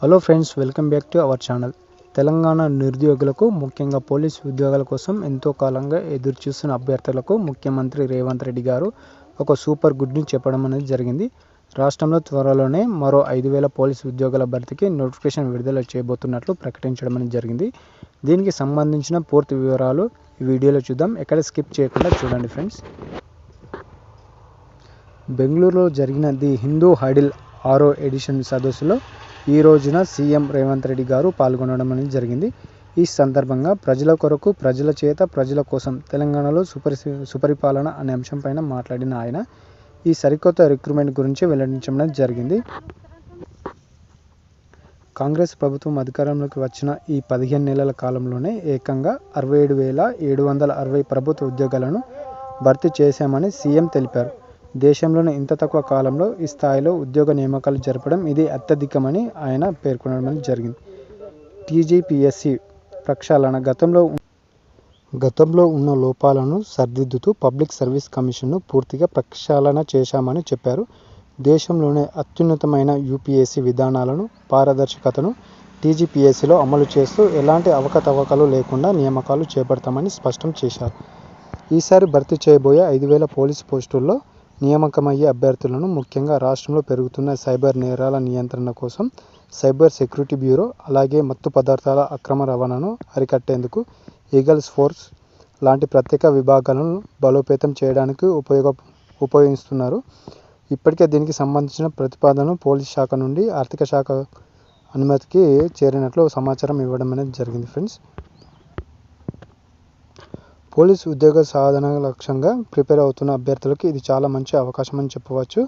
Hello friends, welcome back to our channel. Telangana నిరుద్యోగులకు, ముఖ్యంగా police ఉద్యోగాల కోసం ఎంతో కాలంగా ఎదురుచూస్తున్న అభ్యర్థులకు ముఖ్యమంత్రి రేవంత్ రెడ్డి గారు ఒక సూపర్ గుడ్ న్యూస్ చెప్పడం అనేది జరిగింది. రాష్ట్రంలో త్వరలోనే మరో 5,000 పోలీసు ఉద్యోగాల భర్తీకి నోటిఫికేషన్ విడుదల చేయబోతున్నట్లు ప్రకటించడం అనేది జరిగింది. దీనికి సంబంధించిన పూర్తి వివరాలు ఈ వీడియోలో చూద్దాం. ఎక్కడ స్కిప్ చేయకుండా చూడండి ఫ్రెండ్స్. బెంగళూరులో జరిగిన ది హిందూ ఐడిల్ 6వ ఎడిషన్ సదస్సులో ఈ రోజున సీఎం రేవంత్ రెడ్డి గారు పాల్గొనడం అనేది జరిగింది. ఈ సందర్భంగా ప్రజల కొరకు, ప్రజల చేత, ప్రజల కోసం తెలంగాణలో సుపరిపాలన అనే అంశంపైన మాట్లాడిన ఆయన ఈ సరికొత్త రిక్రూట్మెంట్ గురించి వెల్లడించడం జరిగింది. కాంగ్రెస్ ప్రభుత్వం అధికారంలోకి వచ్చిన ఈ 15 నెలల కాలంలోనే ఏకంగా 67,760 ప్రభుత్వ ఉద్యోగాలను భర్తీ చేశామని సీఎం తెలిపారు. దేశంలోనే ఇంత తక్కువ కాలంలో ఈ స్థాయిలో ఉద్యోగ నియామకాలు జరపడం ఇది అత్యధికమని ఆయన పేర్కొనడం జరిగింది. టీజీపీఎస్సీ ప్రక్షాళన గతంలో ఉన్న లోపాలను సరిదిద్దుతూ పబ్లిక్ సర్వీస్ కమిషన్ను పూర్తిగా ప్రక్షాళన చేశామని చెప్పారు. దేశంలోనే అత్యున్నతమైన యూపీఎస్సీ విధానాలను, పారదర్శకతను టీజీపీఎస్సీలో అమలు చేస్తూ ఎలాంటి అవకతవకలు లేకుండా నియామకాలు చేపడతామని స్పష్టం చేశారు. ఈసారి భర్తీ చేయబోయే 5,000 పోలీసు పోస్టుల్లో నియామకమయ్యే అభ్యర్థులను ముఖ్యంగా రాష్ట్రంలో పెరుగుతున్న సైబర్ నేరాల నియంత్రణ కోసం సైబర్ సెక్యూరిటీ బ్యూరో, అలాగే మత్తు పదార్థాల అక్రమ రవాణాను అరికట్టేందుకు ఈగల్స్ ఫోర్స్ లాంటి ప్రత్యేక విభాగాలను బలోపేతం చేయడానికి ఉపయోగిస్తున్నారు. ఇప్పటికే దీనికి సంబంధించిన ప్రతిపాదనను పోలీస్ శాఖ నుండి ఆర్థిక శాఖ అనుమతికి చేరినట్లు సమాచారం ఇవ్వడం అనేది జరిగింది ఫ్రెండ్స్. పోలీసు ఉద్యోగ సాధన లక్ష్యంగా ప్రిపేర్ అవుతున్న అభ్యర్థులకు ఇది చాలా మంచి అవకాశం అని చెప్పవచ్చు.